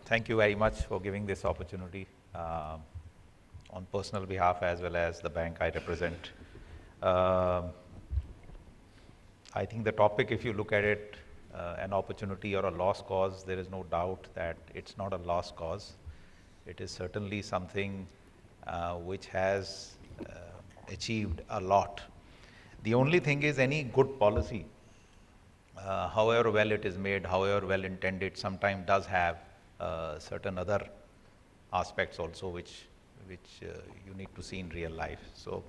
Thank you very much for giving this opportunity on personal behalf as well as the bank I represent. Uh, I think the topic, if you look at it, an opportunity or a lost cause, there is no doubt that it's not a lost cause. It is certainly something which has achieved a lot. The only thing is any good policy, however well it is made, however well intended, sometimes does have certain other aspects also which you need to see in real life. So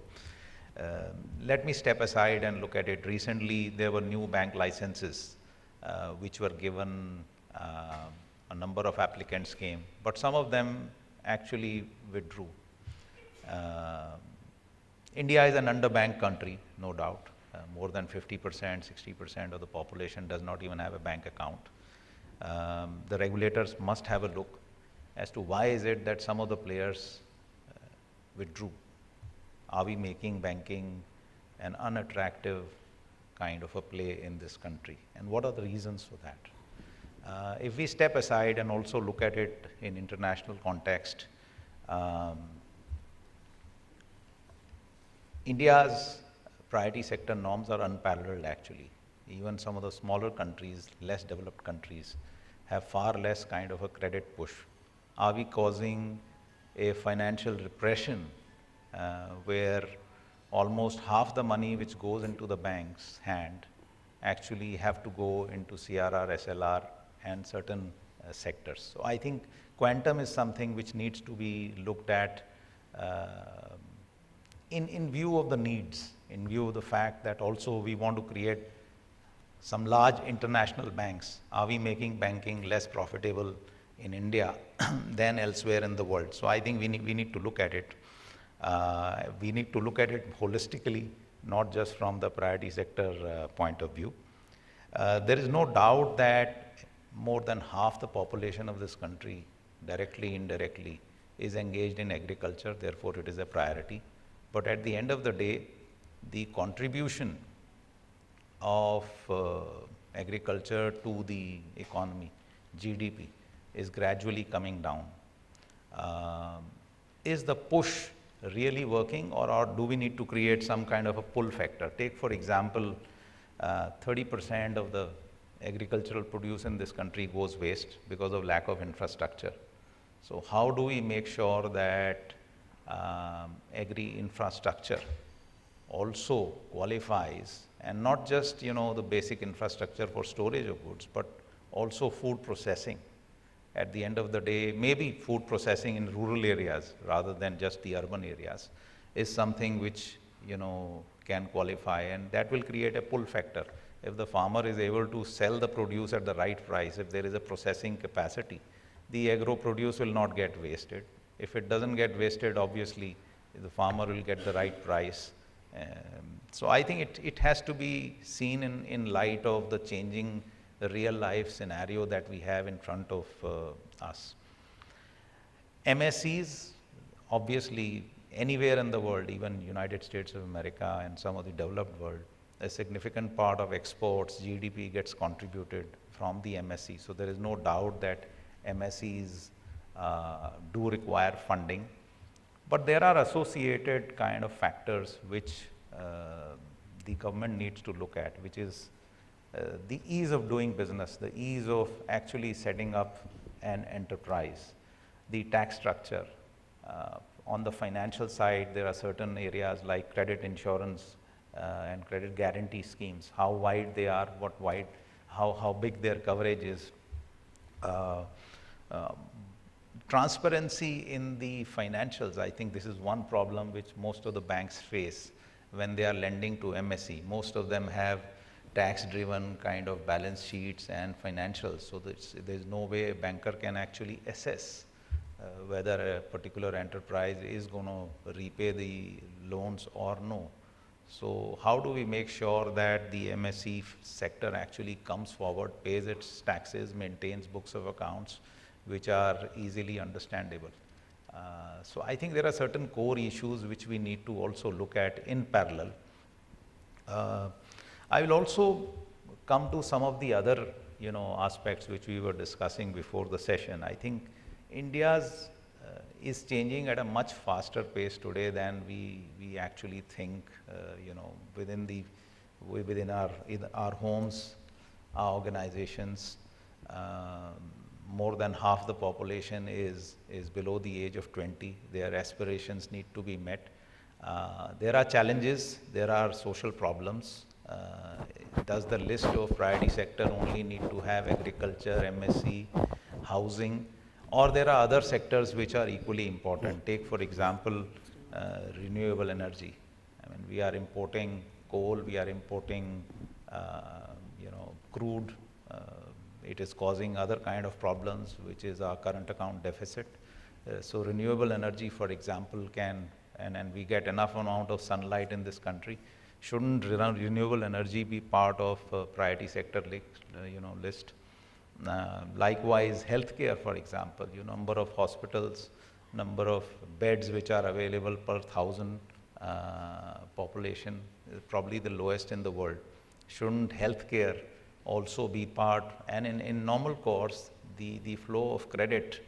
let me step aside and look at it. Recently, there were new bank licenses which were given. A number of applicants came, but some of them actually withdrew. Uh, India is an underbanked country, no doubt. More than 50%, 60% of the population does not even have a bank account. The regulators must have a look as to why is it that some of the players withdrew. Are we making banking an unattractive kind of a play in this country? And what are the reasons for that? If we step aside and also look at it in international context, India's priority sector norms are unparalleled actually. Even some of the smaller countries, less developed countries, have far less kind of a credit push. Are we causing a financial repression where almost half the money which goes into the bank's hand actually have to go into CRR, SLR and certain sectors. So I think quantum is something which needs to be looked at in view of the needs, in view of the fact that also we want to create some large international banks. Are we making banking less profitable in India than elsewhere in the world? So I think we need to look at it. We need to look at it holistically, not just from the priority sector point of view. There is no doubt that more than half the population of this country, directly, indirectly, is engaged in agriculture, therefore it is a priority. But at the end of the day, the contribution of agriculture to the economy, GDP, is gradually coming down. Is the push really working, or do we need to create some kind of a pull factor? Take, for example, 30% of the agricultural produce in this country goes waste because of lack of infrastructure. So how do we make sure that agri infrastructure also qualifies, and not just the basic infrastructure for storage of goods, but also food processing? At the end of the day, maybe food processing in rural areas rather than just the urban areas is something which can qualify, and that will create a pull factor. If the farmer is able to sell the produce at the right price, if there is a processing capacity, the agro produce will not get wasted. If it doesn't get wasted, obviously the farmer will get the right price. So I think it has to be seen in light of the changing real life scenario that we have in front of us. MSCs, obviously anywhere in the world, even United States of America and some of the developed world, a significant part of exports, GDP gets contributed from the MSC. So there is no doubt that MSCs do require funding, but there are associated kind of factors which the government needs to look at, which is the ease of doing business, the ease of actually setting up an enterprise, the tax structure. On the financial side, there are certain areas like credit insurance and credit guarantee schemes, how wide they are, how big their coverage is. Transparency in the financials, I think this is one problem which most of the banks face when they are lending to MSE. Most of them have tax-driven kind of balance sheets and financials, so there's no way a banker can actually assess whether a particular enterprise is going to repay the loans or no. So how do we make sure that the MSE sector actually comes forward, pays its taxes, maintains books of accounts which are easily understandable? So I think there are certain core issues which we need to also look at in parallel. I will also come to some of the other aspects which we were discussing before the session. I think India's is changing at a much faster pace today than we actually think, within our homes, our organizations. More than half the population is below the age of 20. Their aspirations need to be met. There are challenges, there are social problems. Does the list of priority sector only need to have agriculture, MSC, housing, or there are other sectors which are equally important? Take, for example, renewable energy. I mean, we are importing coal, we are importing, crude. It is causing other kind of problems, which is our current account deficit. So renewable energy, for example, can, and we get enough amount of sunlight in this country. Shouldn't renewable energy be part of priority sector list? Likewise, healthcare, for example, number of hospitals, number of beds which are available per 1,000 population is probably the lowest in the world. Shouldn't healthcare also be part? And in normal course, the flow of credit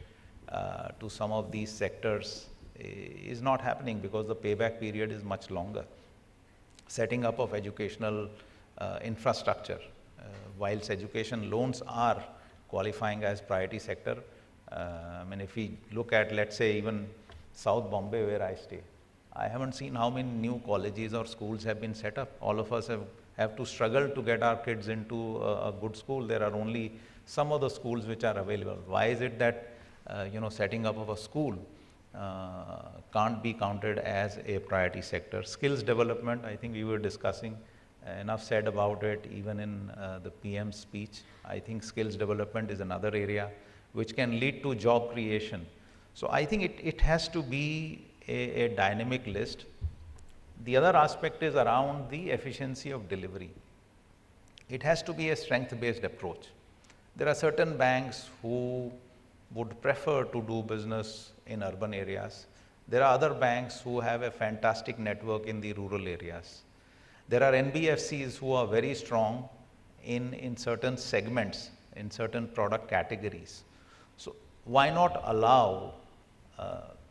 to some of these sectors is not happening because the payback period is much longer. Setting up of educational infrastructure, whilst education loans are qualifying as priority sector, I mean, if we look at, let's say, even South Bombay where I stay, I haven't seen how many new colleges or schools have been set up. All of us have to struggle to get our kids into a good school. There are only some of the schools which are available. Why is it that setting up of a school can't be counted as a priority sector? Skills development, I think we were discussing, enough said about it even in the PM's speech. I think skills development is another area which can lead to job creation. So I think it has to be a dynamic list. The other aspect is around the efficiency of delivery. It has to be a strength-based approach. There are certain banks who would prefer to do business in urban areas. There are other banks who have a fantastic network in the rural areas. There are NBFCs who are very strong in certain segments, in certain product categories. So why not allow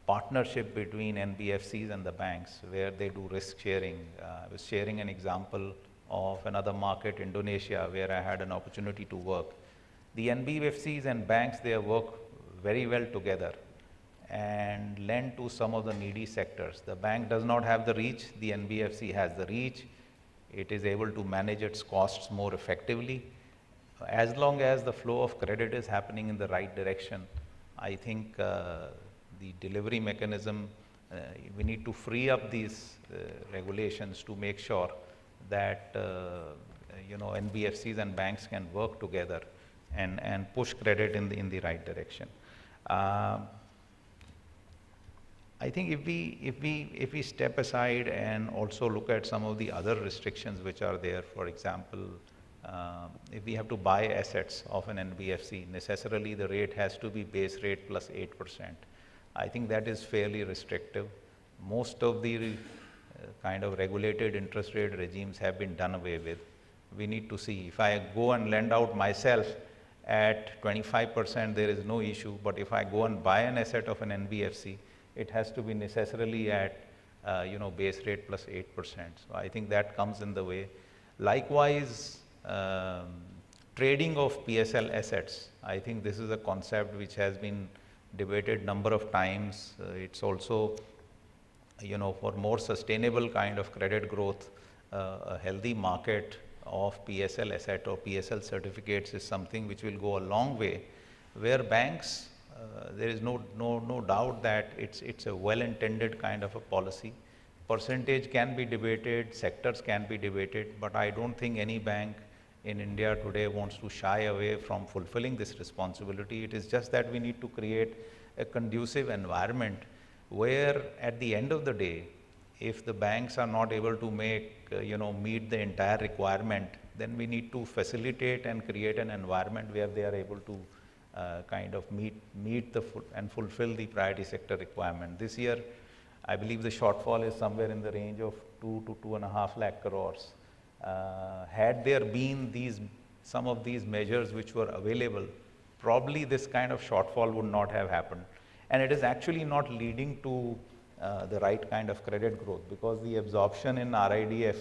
partnership between NBFCs and the banks where they do risk sharing? I was sharing an example of another market, Indonesia, where I had an opportunity to work. The NBFCs and banks, they work very well together and lend to some of the needy sectors. The bank does not have the reach, the NBFC has the reach. It is able to manage its costs more effectively. As long as the flow of credit is happening in the right direction, I think the delivery mechanism, we need to free up these regulations to make sure that NBFCs and banks can work together and push credit in the right direction. I think if we step aside and also look at some of the other restrictions which are there, for example, if we have to buy assets of an NBFC, necessarily the rate has to be base rate plus 8%. I think that is fairly restrictive. Most of the kind of regulated interest rate regimes have been done away with. We need to see, if I go and lend out myself at 25%, there is no issue, but if I go and buy an asset of an NBFC, it has to be necessarily at base rate plus 8%. So I think that comes in the way. Likewise, trading of PSL assets, I think this is a concept which has been debated number of times. It's also, for more sustainable kind of credit growth, a healthy market of PSL asset or PSL certificates is something which will go a long way, where banks, there is no doubt that it's a well-intended kind of a policy. Percentage can be debated, sectors can be debated, but I don't think any bank in India today wants to shy away from fulfilling this responsibility. It is just that we need to create a conducive environment where at the end of the day, if the banks are not able to meet the entire requirement, then we need to facilitate and create an environment where they are able to kind of meet the and fulfill the priority sector requirement. This year, I believe the shortfall is somewhere in the range of 2 to 2.5 lakh crores. Had there been these some of these measures which were available, probably this kind of shortfall would not have happened. And it is actually not leading to the right kind of credit growth, because the absorption in RIDF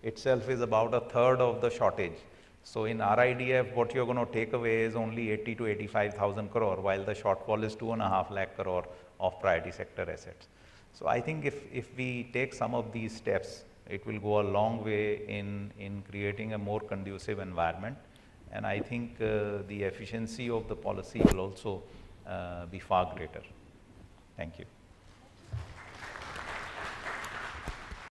itself is about a third of the shortage. So in RIDF, what you're going to take away is only 80 to 85,000 crore, while the shortfall is 2.5 lakh crore of priority sector assets. So I think if we take some of these steps, it will go a long way in creating a more conducive environment. And I think the efficiency of the policy will also be far greater. Thank you.